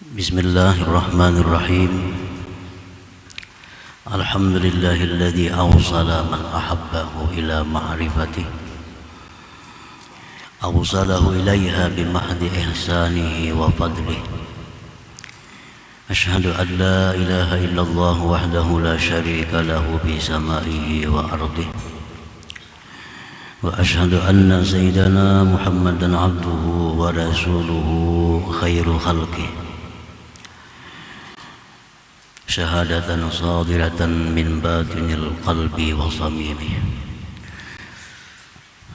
Bismillahirrahmanirrahim. Alhamdulillahilladzi awsala man ahabbahu ila ma'rifatihi, awsalahu ilaiha bimahdi ihsanihi wa fadlihi. Ashhadu an la ilaha illallah wahdahu la syarika lahu bi samaihi wa ardihi, wa ashhadu anna sayyidana Muhammadan abduhu wa rasuluhu khairu khalqihi, syahadatan sadiratan min batinil qalbi wa samimih.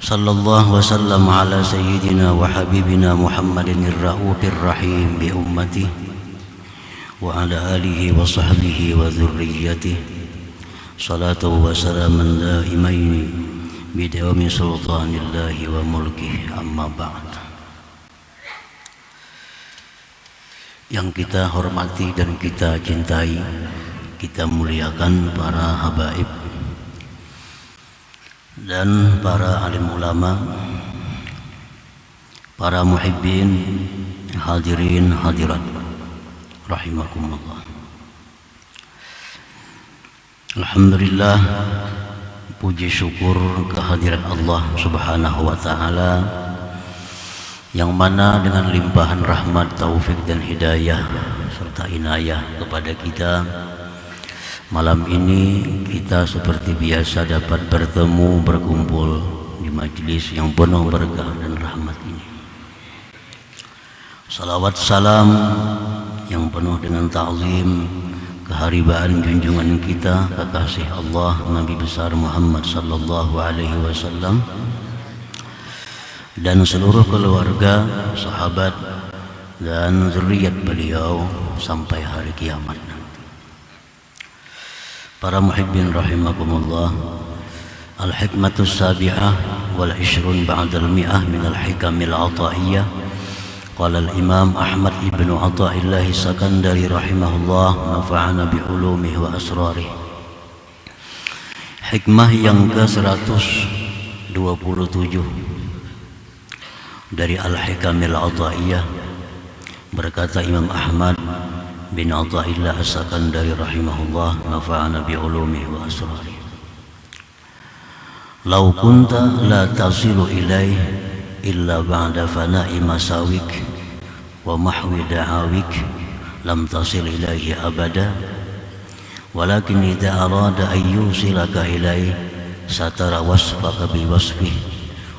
Sallallahu wasallam ala sayyidina wa habibina Muhammadin ar-ra'ufir rahim bi ummatihi wa ala alihi wa sahbihi wa dhurriyyatihi, salatu wa salaman daimaini bidawami sultanillahi wa mulkihi, amma ba'd. Yang kita hormati dan kita cintai, kita muliakan para habaib dan para alim ulama, para muhibbin, hadirin hadirat rahimakumullah. Alhamdulillah, puji syukur kehadirat Allah Subhanahu wa ta'ala, yang mana dengan limpahan rahmat, taufik dan hidayah serta inayah kepada kita, malam ini kita seperti biasa dapat bertemu, berkumpul di majlis yang penuh berkah dan rahmat ini. Salawat salam yang penuh dengan ta'zim, keharibaan junjungan kita, kekasih Allah Nabi besar Muhammad sallallahu alaihi wasallam, dan seluruh keluarga, sahabat dan zuriat beliau sampai hari kiamat nanti. Para muhibbin rahimakumullah, al-hikmatus sabi'ah wal 20 ba'dal mi'ah min al-hikamil ata'iyyah. Qala al-imam Ahmad ibn Athaillah Sakandari rahimahullah, nafa'ana bi ulumihi wa asrarih. Hikmah yang ke-127 dari Al-Hikamil Atha'iyyah, berkata Imam Ahmad bin Athaillah As-Sakandari rahimahullah, nafa'ana bi ulumihi wa asrarih. Law kunta la tasilu ilaih illa ba'da fana'i masawik wa mahwi da'awik lam tasil ilaihi abada, walakin idza arada an yusilaka ilaih satara wasfaka bi wasfihi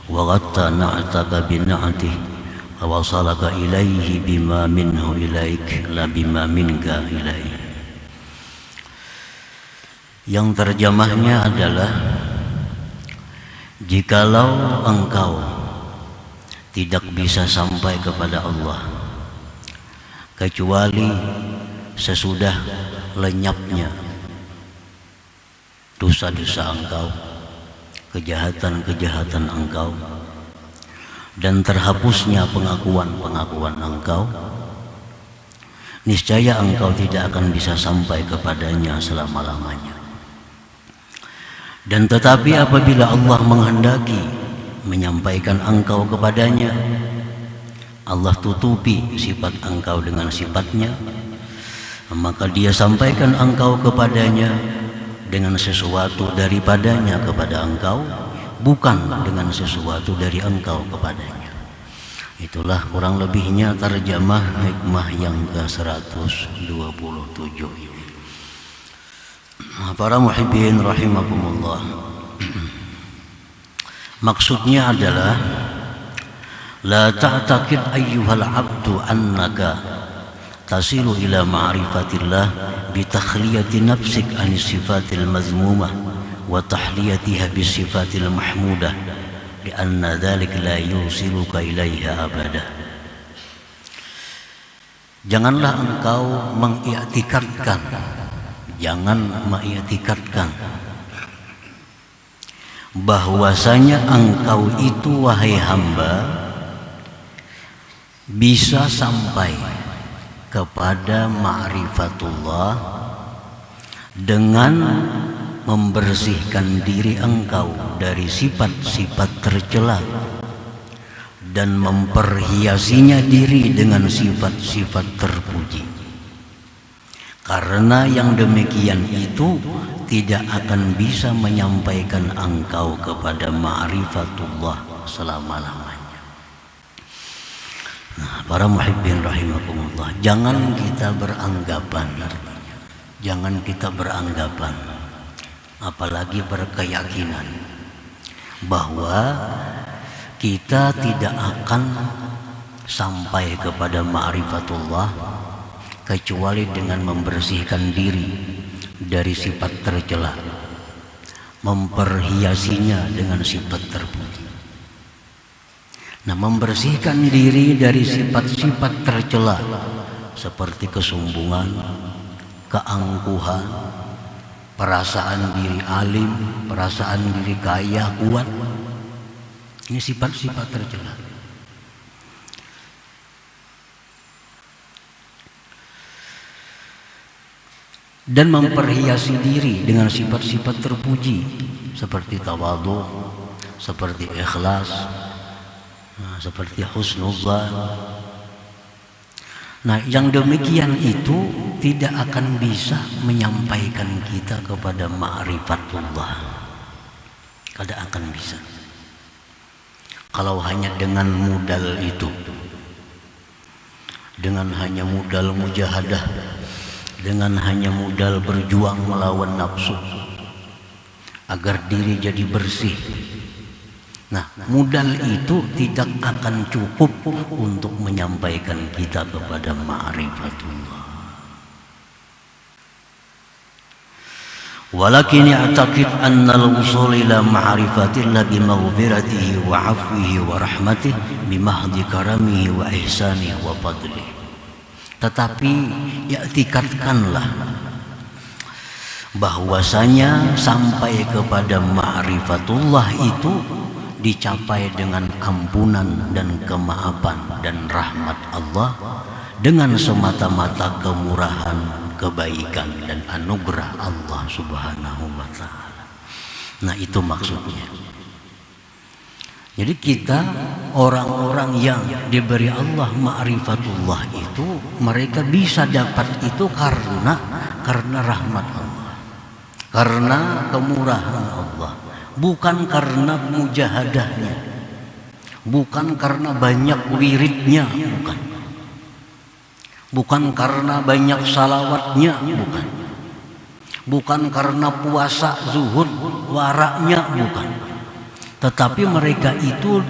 wa ghatta na'taka bi na'tihi wa wasalaka ilaihi bima minhu ilaik la bima minka ilaih. Yang terjemahnya adalah, jikalau engkau tidak bisa sampai kepada Allah kecuali sesudah lenyapnya dosa-dosa engkau, kejahatan-kejahatan engkau, dan terhapusnya pengakuan-pengakuan engkau, niscaya engkau tidak akan bisa sampai kepadanya selama-lamanya. Dan tetapi apabila Allah menghendaki menyampaikan engkau kepadanya, Allah tutupi sifat engkau dengan sifatnya, maka Dia sampaikan engkau kepadanya dengan sesuatu daripadanya kepada engkau, bukan dengan sesuatu dari engkau kepadanya. Itulah kurang lebihnya terjemah hikmah yang ke-127 ini. Para muhibbin rahimakumullah, maksudnya adalah, la ta'taqid ayyuhal abdu annaka tasilu ila ma'rifatillah bitakhliyati nafsik anis sifatil mazmumah wa tahliyatiha bisifatil mahmudah, lianna dhalik la yusiluka ilaiha abada. Janganlah engkau mengiktikadkan, jangan mengiktikadkan bahwasanya engkau itu, wahai hamba, bisa sampai kepada ma'rifatullah dengan membersihkan diri engkau dari sifat-sifat tercela dan memperhiasinya diri dengan sifat-sifat terpuji. Karena yang demikian itu tidak akan bisa menyampaikan engkau kepada ma'rifatullah selama-lamanya. Nah, para muhibbin rahimakumullah, jangan kita beranggapan, artinya jangan kita beranggapan, apalagi berkeyakinan bahwa kita tidak akan sampai kepada ma'rifatullah kecuali dengan membersihkan diri dari sifat tercela, memperhiasinya dengan sifat terpuji. Nah, membersihkan diri dari sifat-sifat tercela seperti kesombongan, keangkuhan, perasaan diri alim, perasaan diri kaya, kuat. Ini sifat-sifat tercela. Dan memperhiasi diri dengan sifat-sifat terpuji seperti tawadhu, seperti ikhlas, seperti husnudzan. Nah, yang demikian itu tidak akan bisa menyampaikan kita kepada ma'rifatullah. Tidak akan bisa. Kalau hanya dengan modal itu, dengan hanya modal mujahadah, dengan hanya modal berjuang melawan nafsu agar diri jadi bersih. Nah, modal itu tidak akan cukup untuk menyampaikan kita kepada ma'rifatullah. Walakin i'taqid anna al-wusul ila ma'rifatillah bi maghfiratihi wa 'afwihi wa rahmatihi bi mahdi karamihi wa ihsanihi wa fadlihi. Tetapi i'tikadkanlah bahwasanya sampai kepada ma'rifatullah itu dicapai dengan ampunan dan kemaafan dan rahmat Allah dengan semata-mata kemurahan, kebaikan dan anugerah Allah Subhanahu wa ta'ala. Nah, itu maksudnya. Jadi kita orang-orang yang diberi Allah ma'rifatullah itu, mereka bisa dapat itu karena rahmat Allah, karena kemurahan Allah, bukan karena mujahadahnya, bukan karena banyak wiridnya, bukan karena banyak salawatnya, bukan karena puasa zuhud waraknya, bukan. Tetapi mereka itu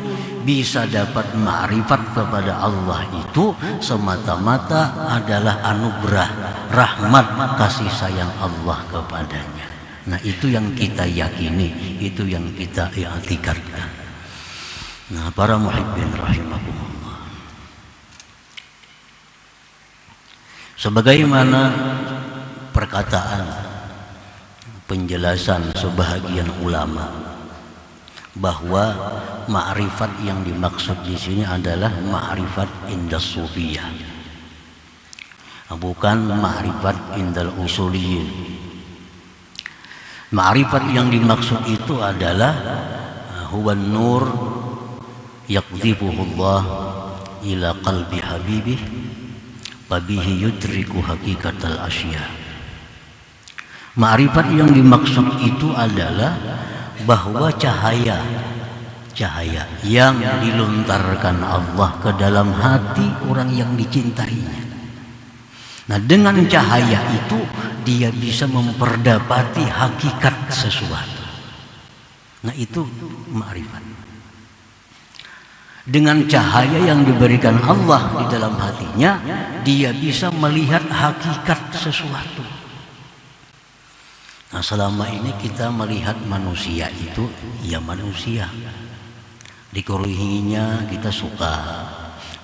bisa dapat ma'rifat kepada Allah itu semata-mata adalah anugerah, rahmat, kasih sayang Allah kepadanya. Nah, itu yang kita yakini, itu yang kita i'tikadkan. Nah, para muhibbin rahimakumullah, sebagaimana perkataan penjelasan sebahagian ulama bahwa ma'rifat yang dimaksud di sini adalah ma'rifat indas sufiyah, bukan ma'rifat indal usuliyin. Ma'rifat yang dimaksud itu adalah huwan nur yaqdhibuhullah ila qalbi habibih fabihi yudriku hakikatal asya. Ma'rifat yang dimaksud itu adalah bahwa cahaya yang dilontarkan Allah ke dalam hati orang yang dicintainya. Nah, dengan cahaya itu dia bisa memperdapati hakikat sesuatu. Nah, itu ma'rifat. Dengan cahaya yang diberikan Allah di dalam hatinya, dia bisa melihat hakikat sesuatu. Nah, selama ini kita melihat manusia itu ya manusia, dikeruhinya kita suka,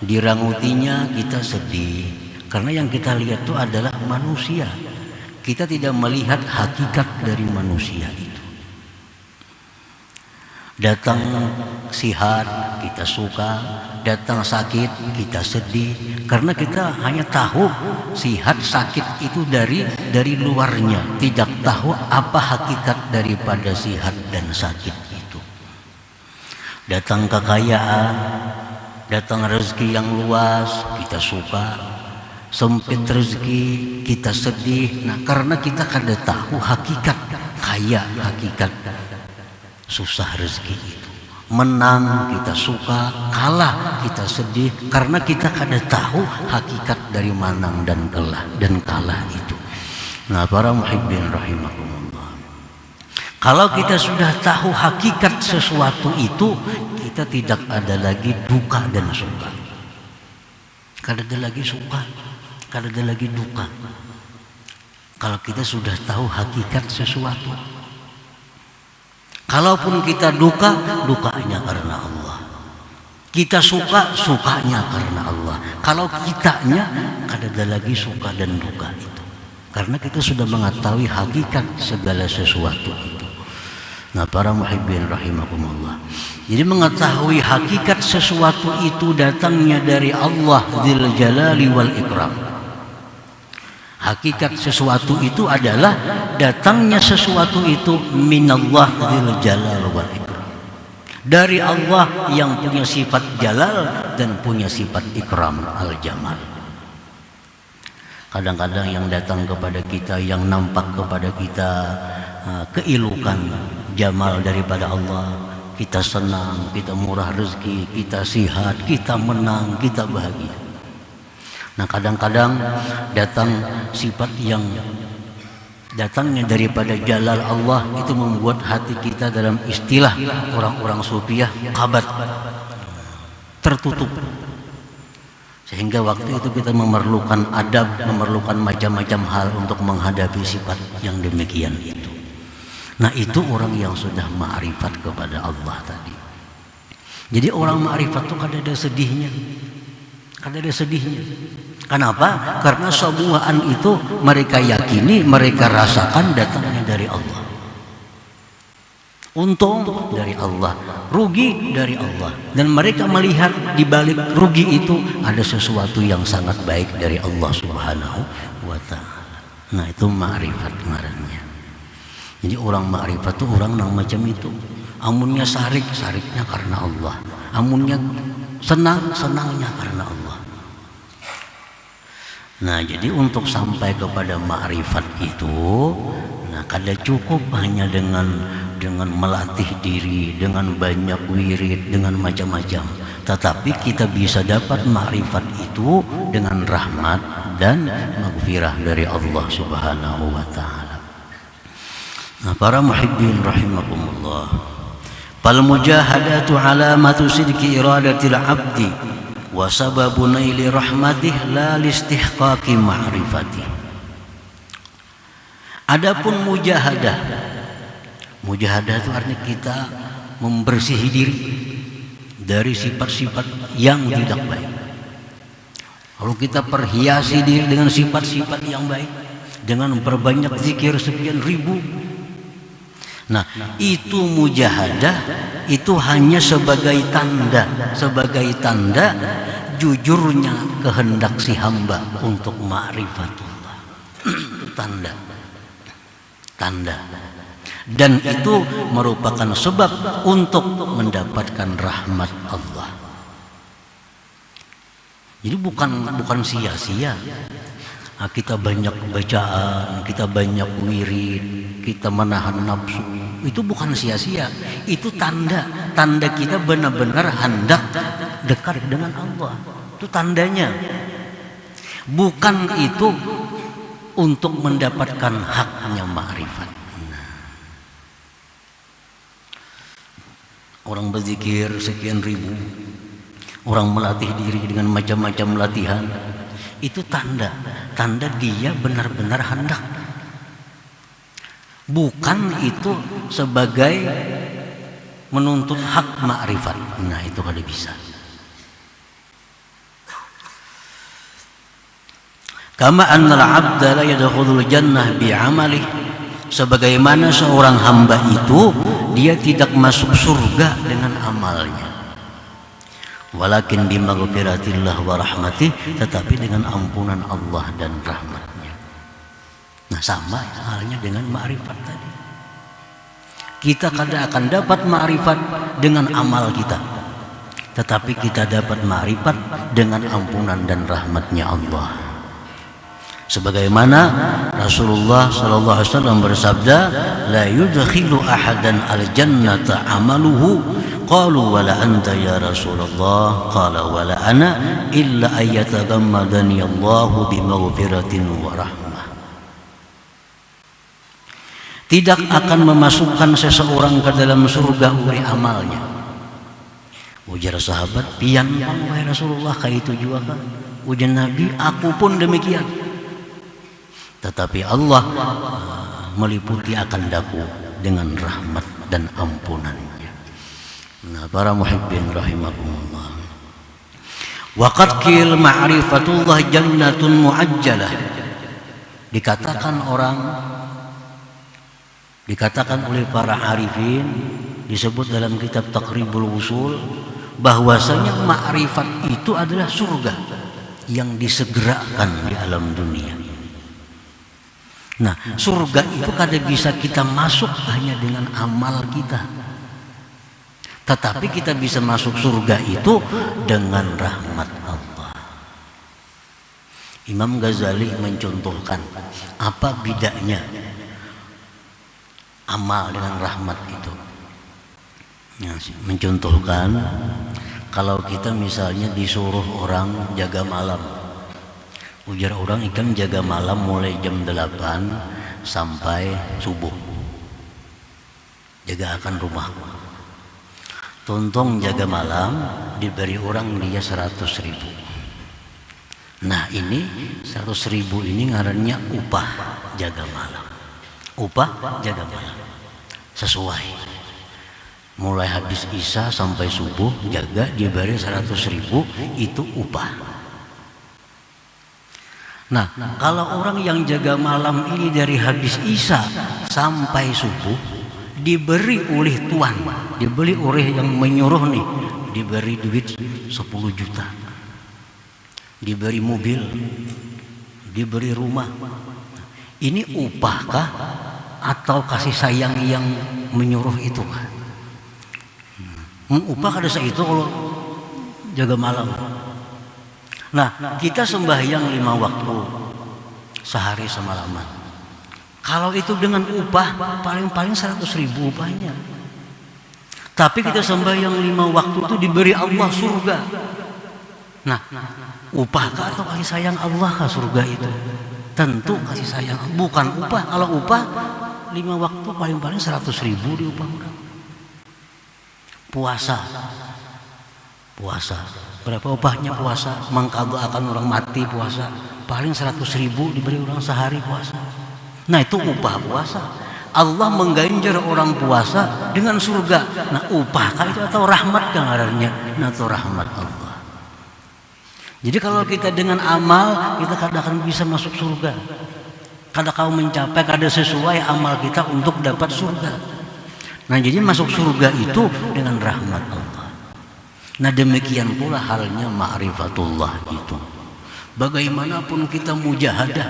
dirangutinya kita sedih, karena yang kita lihat itu adalah manusia. Kita tidak melihat hakikat dari manusia itu. Datang sihat kita suka, datang sakit kita sedih, karena kita hanya tahu sihat sakit itu dari luarnya, tidak tahu apa hakikat daripada sihat dan sakit itu. Datang kekayaan Datang rezeki yang luas, kita suka. Sempit rezeki, kita sedih. Nah, karena kita kada tahu hakikat kaya, hakikat susah rezeki itu. Menang kita suka, kalah kita sedih, karena kita kada tahu hakikat dari menang dan kalah itu. Nah, para muhibbin rahimakumullah, kalau kita sudah tahu hakikat sesuatu itu, kita tidak ada lagi duka dan suka. Kada ada lagi suka, kada ada lagi duka. Kalau kita sudah tahu hakikat sesuatu. Kalaupun kita duka, dukanya karena Allah. Kita suka, sukanya karena Allah. Kalau kitanya, kada ada lagi suka dan duka itu. Karena kita sudah mengetahui hakikat segala sesuatu itu. Nah, para muhibbin rahimakumullah, jadi mengetahui hakikat sesuatu itu datangnya dari Allah Dzul Jalali wal Ikram. Hakikat sesuatu itu adalah datangnya sesuatu itu minallah Dzul Jalali wal Ikram, dari Allah yang punya sifat jalal dan punya sifat ikram al-jamal. Kadang-kadang yang datang kepada kita, yang nampak kepada kita keilukan jamal daripada Allah, kita senang, kita murah rezeki, kita sihat, kita menang, kita bahagia. Nah, kadang-kadang datang sifat yang datangnya daripada jalal Allah itu membuat hati kita, dalam istilah orang-orang sufiah, kabat, tertutup. Sehingga waktu itu kita memerlukan adab, memerlukan macam-macam hal untuk menghadapi sifat yang demikian itu. Nah, itu orang yang sudah ma'rifat kepada Allah tadi. Jadi orang ma'rifat itu kada ada sedihnya. Kada ada sedihnya. Kenapa? Karena semuaan itu mereka yakini, mereka rasakan datangnya dari Allah. Untung dari Allah, rugi dari Allah, dan mereka melihat di balik rugi itu ada sesuatu yang sangat baik dari Allah Subhanahu wa Ta'ala. Nah, itu ma'rifat ngarannya. Jadi orang ma'rifat itu orang yang macam itu. Amunnya sarik, sariknya karena Allah. Amunnya senang, senangnya karena Allah. Nah, jadi untuk sampai kepada ma'rifat itu, nah, kada cukup hanya dengan melatih diri, dengan banyak wirid, dengan macam-macam. Tetapi kita bisa dapat ma'rifat itu dengan rahmat dan maghfirah dari Allah Subhanahu wa Ta'ala. Nah, para muhibbin rahimakumullah, fal mujahadatu alamatu sidqi iradatil abdi wa sababu naili rahmatih la listihqaqi ma'rifatih. Adapun mujahadah, mujahadah itu artinya kita membersihi diri dari sifat-sifat yang tidak baik. Lalu kita perhiasi diri dengan sifat-sifat yang baik, dengan memperbanyak zikir sekian ribu. Nah, itu mujahadah, itu hanya sebagai tanda jujurnya kehendak si hamba untuk ma'rifatullah. Tanda. Dan itu merupakan sebab untuk mendapatkan rahmat Allah. Jadi bukan sia-sia. Nah, kita banyak bacaan, kita banyak wirid, kita menahan nafsu, itu bukan sia-sia. Itu tanda kita benar-benar hendak dekat dengan Allah. Itu tandanya. Bukan itu untuk mendapatkan haknya ma'rifat. Orang berzikir sekian ribu, orang melatih diri dengan macam-macam latihan, itu tanda dia benar-benar hendak. Bukan itu sebagai menuntut hak ma'rifat. Nah, itu kada bisa. Kama annal 'abda la yadkhulul jannah bi'amalih, sebagaimana seorang hamba itu dia tidak masuk surga dengan amalnya. Walakin bimaghfiratillah wa rahmatih, tetapi dengan ampunan Allah dan rahmatnya. Nah, sama halnya dengan ma'rifat tadi. Kita kadang akan dapat ma'rifat dengan amal kita, tetapi kita dapat ma'rifat dengan ampunan dan rahmatnya Allah. Sebagaimana Rasulullah sallallahu alaihi wasallam bersabda, la yudkhilu ahadan al-jannata amaluhu. Qalu wala anta ya Rasulullah, qala wala ana illa ayyatagammadani Allahu bimaghfiratin wa rahmah. Tidak akan memasukkan seseorang ke dalam surga oleh amalnya. Ujar sahabat, pian wahai Rasulullah, kayak itu juga kan? Ujar Nabi, aku pun demikian. Tetapi Allah meliputi akan daku dengan rahmat dan ampunannya. Nah, para muhibbin rahimakumullah. Waqad qil ma'rifatullah jannatun mu'ajjalah. Dikatakan oleh para arifin, disebut dalam kitab Taqribul Usul, bahwasanya ma'rifat itu adalah surga yang disegerakan di alam dunia. Nah, surga itu kadang bisa kita masuk hanya dengan amal kita. Tetapi kita bisa masuk surga itu dengan rahmat Allah. Imam Ghazali mencontohkan apa bedanya amal dengan rahmat itu. Mencontohkan kalau kita misalnya disuruh orang jaga malam. Ujar orang ikan jaga malam mulai jam 8 sampai subuh. Jaga akan rumahku. Tontong jaga malam diberi orang dia 100.000. Nah ini 100.000 ini ngarannya upah jaga malam. Upah jaga malam sesuai. Mulai habis isya sampai subuh jaga diberi 100.000, itu upah. Nah kalau orang yang jaga malam ini dari habis isya sampai subuh diberi oleh tuan, diberi oleh yang menyuruh nih, diberi duit 10 juta, diberi mobil, diberi rumah. Ini upahkah atau kasih sayang yang menyuruh itu? Upah kada itu kalau jaga malam. Nah kita sembahyang 5 waktu sehari semalaman. Kalau itu dengan upah paling-paling 100.000 upahnya. Tapi kita sembahyang 5 waktu itu diberi Allah surga. Nah, upahkah atau kasih sayang Allah kah surga itu? Tentu kasih sayang, bukan upah. Kalau upah 5 waktu paling-paling 100.000 di upah orang. Puasa. Berapa upahnya puasa? Mengqada'akan orang mati puasa. Paling 100.000 diberi orang sehari puasa. Nah itu upah puasa. Allah mengganjar orang puasa dengan surga. Nah upahkah itu atau rahmat kan ngarannya? Nah itu rahmat Allah. Jadi kalau kita dengan amal kita kadang bisa masuk surga. Kadang kau mencapai kada sesuai amal kita untuk dapat surga. Nah jadi masuk surga itu dengan rahmat Allah. Nah demikian pula halnya ma'rifatullah itu. Bagaimanapun kita mujahadah,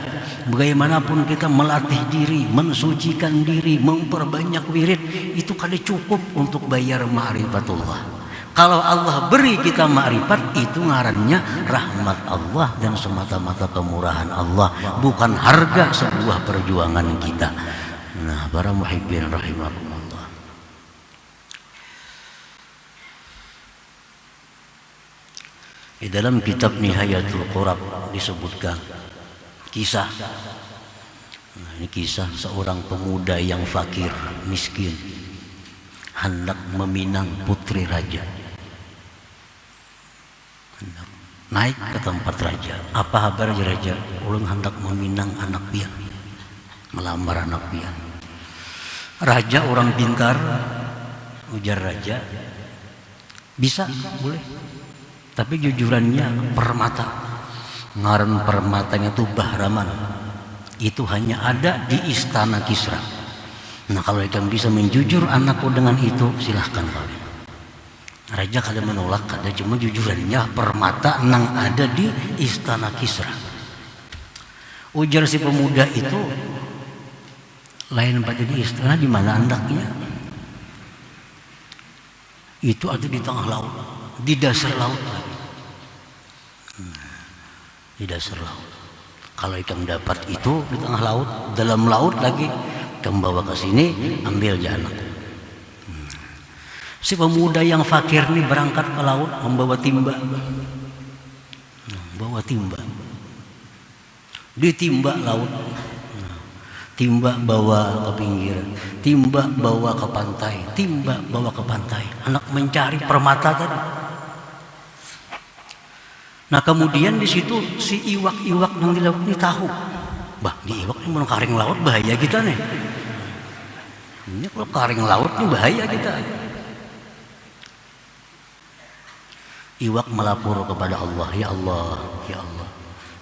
bagaimanapun kita melatih diri, mensucikan diri, memperbanyak wirid, itu kada cukup untuk bayar ma'rifatullah. Kalau Allah beri kita ma'rifat, itu ngarannya rahmat Allah dan semata-mata kemurahan Allah, bukan harga sebuah perjuangan kita. Nah, para muhibbin rahimakumullah. Di dalam kitab Nihayatul Qurab disebutkan kisah. Nah, ini kisah seorang pemuda yang fakir, miskin, hendak meminang putri raja. Hendak naik ke tempat raja. Apa kabar raja? Ulun hendak meminang anak pian, melamar anak pian. Raja orang pintar, ujar raja, bisa, boleh. Tapi jujurannya permata. Ngaran permatanya itu Bahraman. Itu hanya ada di istana Kisra. Nah kalau ikan bisa menjujur anakku dengan itu, silahkan kawin. Raja kada menolak, kada, cuma jujurannya permata nang ada di istana Kisra. Ujar si pemuda itu, lain pada di istana, di mana andaknya? Itu ada di tengah laut. di dasar laut lagi. Di dasar laut. Kalau ikan dapat itu di tengah laut, dalam laut lagi, ikan bawa ke sini, ambil jalan. Si pemuda yang fakir ini berangkat ke laut membawa timba. Bawa timba. Ditimba laut. Timba bawa ke pinggir, timba bawa ke pantai, timba bawa ke pantai. Anak mencari permata tadi. Nah kemudian di situ si iwak-iwak yang di laut ini tahu, bah di iwak ini mau karing laut bahaya kita nih. Ini kalau karing laut ini bahaya kita. Iwak melapor kepada Allah, ya Allah, ya Allah.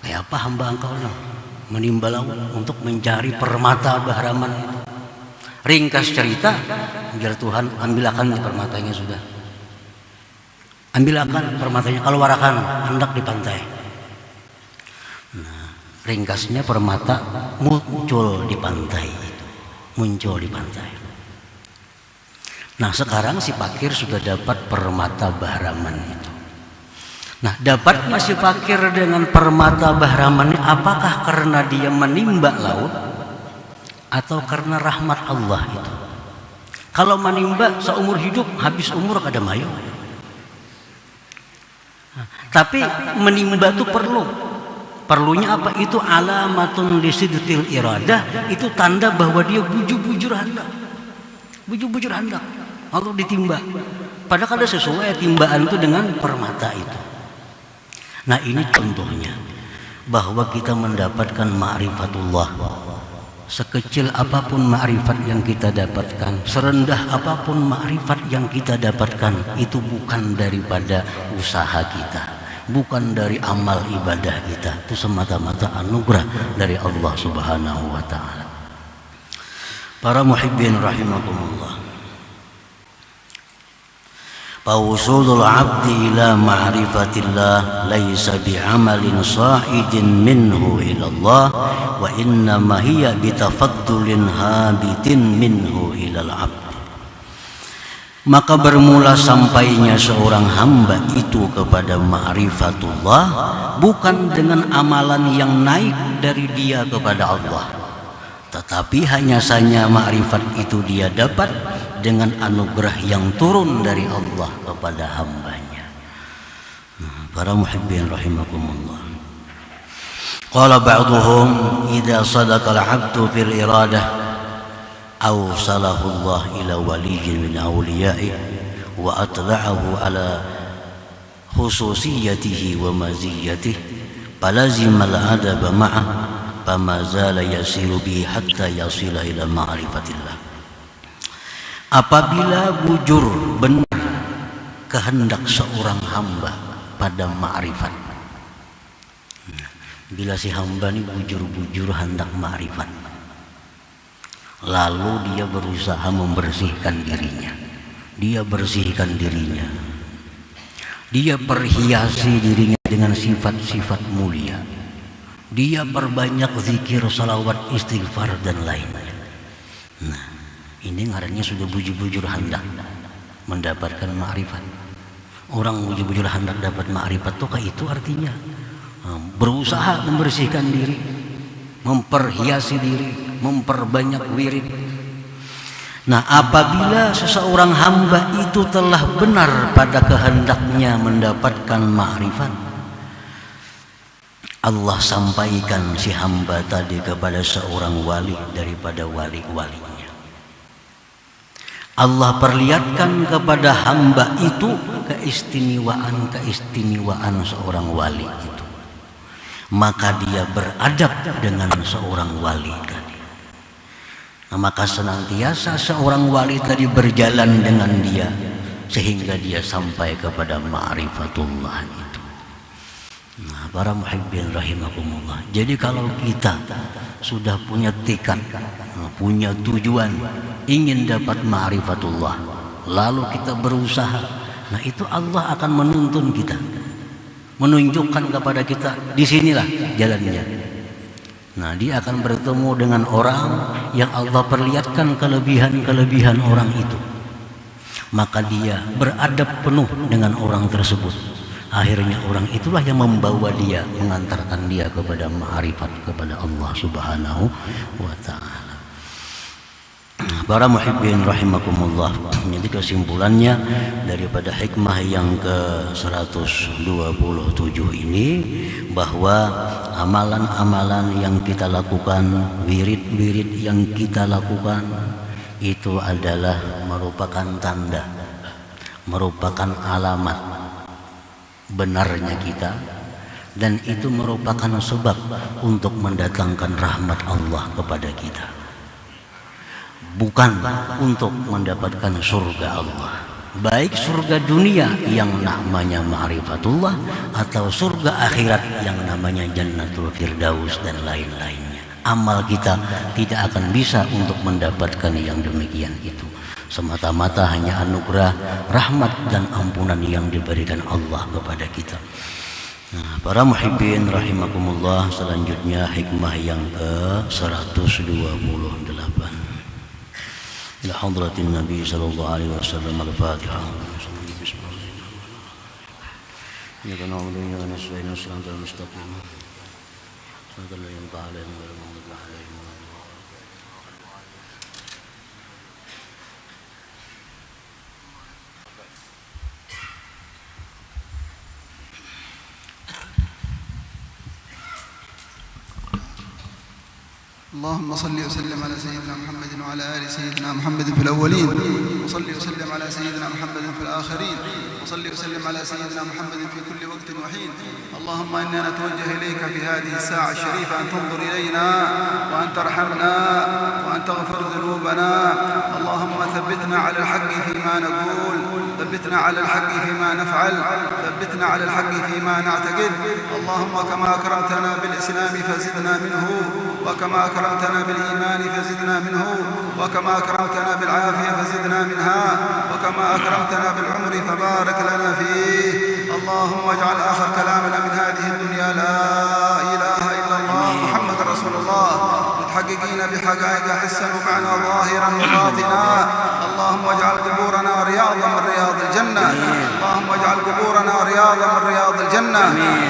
Kayak apa hamba engkau nih? Menimba laut untuk mencari permata Bahraman itu. Ringkas cerita, biar Tuhan ambilakan permatanya sudah. Ambilakan permatanya, keluarkan, hendak di pantai. Nah, ringkasnya permata muncul di pantai itu, muncul di pantai. Nah sekarang si fakir sudah dapat permata Bahraman itu. Nah dapatnya si fakir dengan permata Bahraman, apakah karena dia menimba laut atau karena rahmat Allah itu? Kalau menimba seumur hidup, habis umur kada mayo. Tapi menimba itu perlunya apa? Itu alamatun lisidqil iradah, itu tanda bahwa dia bujur-bujur hendak, bujur-bujur hendak untuk ditimba. Padahal ada sesuai timbaan itu dengan permata itu. Nah ini contohnya bahwa kita mendapatkan ma'rifatullah. Sekecil apapun ma'rifat yang kita dapatkan, serendah apapun ma'rifat yang kita dapatkan, itu bukan daripada usaha kita, bukan dari amal ibadah kita, itu semata-mata anugerah dari Allah Subhanahu wa ta'ala. Para muhibbin rahimakumullah, fawusulul abdi ila ma'rifatillah laysa bi'amalin sa'idin minhu ilallah wa innama hiya bitafaddulin habitin minhu ilal abdi. Maka bermula sampainya seorang hamba itu kepada ma'rifatullah bukan dengan amalan yang naik dari dia kepada Allah, tetapi hanya saja ma'rifat itu dia dapat dengan anugerah yang turun dari Allah kepada hambanya. Para muhibbin rahimakumullah, qala ba'duhum idza sadaqa al-'abdu fil iradah awsalahu Allah ila waliyyin min awliya'ihi wa atla'ahu ala khususiyatihi wa maziyatihi falazima al-adaba ma'ah fama zala yasiru bihi hatta yasila ila ma'rifatillah. Apabila bujur benar kehendak seorang hamba pada ma'rifat, bila si hamba ini bujur-bujur hendak ma'rifat, lalu dia berusaha membersihkan dirinya, dia bersihkan dirinya, dia perhiasi dirinya dengan sifat-sifat mulia, dia perbanyak zikir, salawat, istighfar dan lainnya. Nah ini ngarannya sudah bujur-bujur hendak mendapatkan ma'rifat. Orang bujur-bujur hendak dapat ma'rifat itu artinya berusaha membersihkan diri, memperhiasi diri, memperbanyak wirid. Nah apabila seseorang hamba itu telah benar pada kehendaknya mendapatkan ma'rifat, Allah sampaikan si hamba tadi kepada seorang wali daripada wali-walinya. Allah perlihatkan kepada hamba itu keistimewaan seorang wali itu. Maka dia beradab dengan seorang wali tadi. Nah, maka senantiasa seorang wali tadi berjalan dengan dia sehingga dia sampai kepada ma'rifatullah itu. Nah, para muhibbin rahimakumullah. Jadi kalau kita sudah punya tekad, punya tujuan, ingin dapat ma'rifatullah, lalu kita berusaha, nah itu Allah akan menuntun kita, menunjukkan kepada kita disinilah jalannya. Nah dia akan bertemu dengan orang yang Allah perlihatkan kelebihan-kelebihan orang itu. maka dia beradab penuh dengan orang tersebut. Akhirnya orang itulah yang membawa dia, mengantarkan dia kepada ma'rifat kepada Allah Subhanahu wa ta'ala. Para muhibbin rahimakumullah, jadi kesimpulannya daripada hikmah yang ke-127 ini, bahwa amalan-amalan yang kita lakukan, wirid-wirid yang kita lakukan itu adalah merupakan tanda, merupakan alamat benarnya kita, dan itu merupakan sebab untuk mendatangkan rahmat Allah kepada kita, bukan untuk mendapatkan surga Allah, baik surga dunia yang namanya ma'rifatullah atau surga akhirat yang namanya jannatul firdaus dan lain-lainnya. Amal kita tidak akan bisa untuk mendapatkan yang demikian itu, semata-mata hanya anugerah, rahmat dan ampunan yang diberikan Allah kepada kita. Nah, para muhibbin rahimakumullah, selanjutnya hikmah yang ke-128. Ila hadratin Nabi sallallahu alaihi wasallam. Al-Fatihah. Ya kana ulun ya nasayna siratal mustaqim. Siratal ladzina an'amta 'alaihim ghairil maghdubi 'alaihim. اللهم صل وسلم على سيدنا محمد وعلى آل سيدنا محمد في الأولين، وصل وسلم على سيدنا محمد في الآخرين، وصل وسلم على سيدنا محمد في كل وقت وحين. اللهم إنا نتوجه إليك في هذه الساعة الشريفة أن تنظر إلينا وأن ترحمنا وأن تغفر ذنوبنا. اللهم ثبتنا على الحق فيما نقول، ثبتنا على الحق فيما نفعل، ثبتنا على الحق فيما نعتقد. اللهم كما أكرمتنا بالإسلام فزدنا منه، وكما أكرمتنا بالإيمان فزدنا منه، وكما أكرمتنا بالعافية فزدنا منها، وكما أكرمتنا بالعمر فبارك لنا فيه. اللهم اجعل آخر كلامنا من هذه الدنيا لا إله إلا الله محمد رسول الله، متحققين بحقائق حسا ومعنى ظاهرا وباطنا. اللهم اجعل قبورنا رياضا من رياض الجنة، اللهم اجعل قبورنا رياضا من رياض الجنة،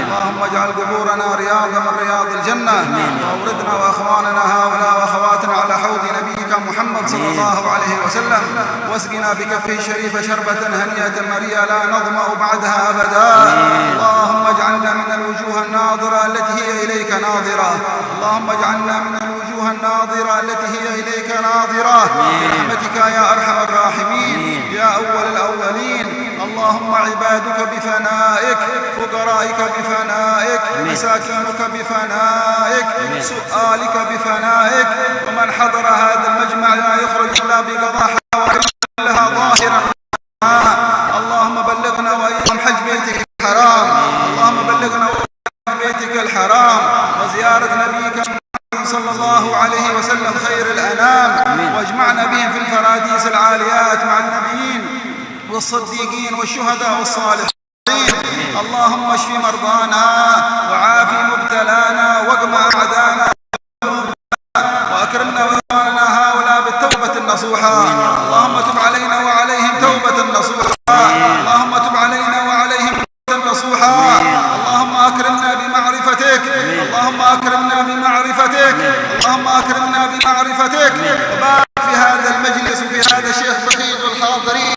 اللهم اجعل قبورنا رياضا من رياض الجنة. وأوردنا وأخواننا هؤلاء وأخواتنا على حوض نبيك محمد صلى الله عليه وسلم، واسقنا بكفه الشريف شربة هنيئة مريئة لا نظمأ بعدها أبدا. اللهم اجعلنا من الوجوه الناظرة التي هي إليك ناظرة، اللهم اجعلنا من الوجوه الناظرة التي هي إليك ناظرة برحمتك يا أرحم الراحمين يا أول الأولين. اللهم عبادك بفنائك، فقرائك بفنائك، مساكينك بفنائك، سؤالك بفنائك. ومن حضر هذا المجمع لا يخرج إلا بقضاء حوائج لها ظاهرا. اللهم بلغنا وإياهم حج بيتك الحرام، اللهم بلغنا وإياهم بيتك الحرام وزيارة نبيك صلى الله عليه وسلم خير الأنام، واجمعنا بهم في الفراديس العاليات مع النبيين والصديقين والشهداء والصالحين. اللهم اشف مرضانا وعاف مبتلانا واقم أعدانا وأكرمنا وإخواننا هؤلاء بالتوبة النصوحة. اللهم تب علينا وعليهم توبة نصوحة، اللهم تب علينا وعليهم توبة نصوحة. اللهم أكرمنا بمعرفتك، اللهم أكرمنا بمعرفتك، اللهم أكرمنا بمعرفتك. وبارك في هذا المجلس وفي هذا الشيخ بقية الحاضرين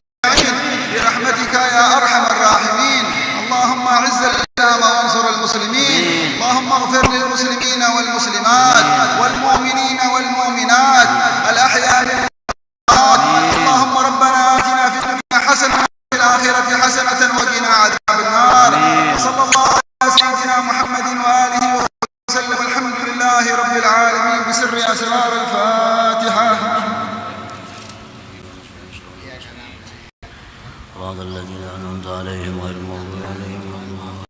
برحمتك يا أرحم الراحمين. اللهم أعز الإسلام وانصر المسلمين، اللهم اغفر للمسلمين والمسلمات والمؤمنين والمؤمنات الأحياء والأموات. اللهم ربنا آتنا في الدنيا حسنة وفي الآخرة حسنة وقنا عذاب النار. وصلى الله على سيدنا محمد وآله وسلم. الحمد لله رب العالمين بسر أسرار الفاتحة. صراط الذين أنعمت عليهم غير المغضوب عليهم ولا الضالين.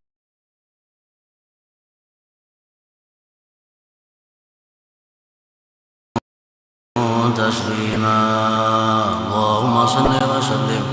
تسليما. اللهم صل وسلم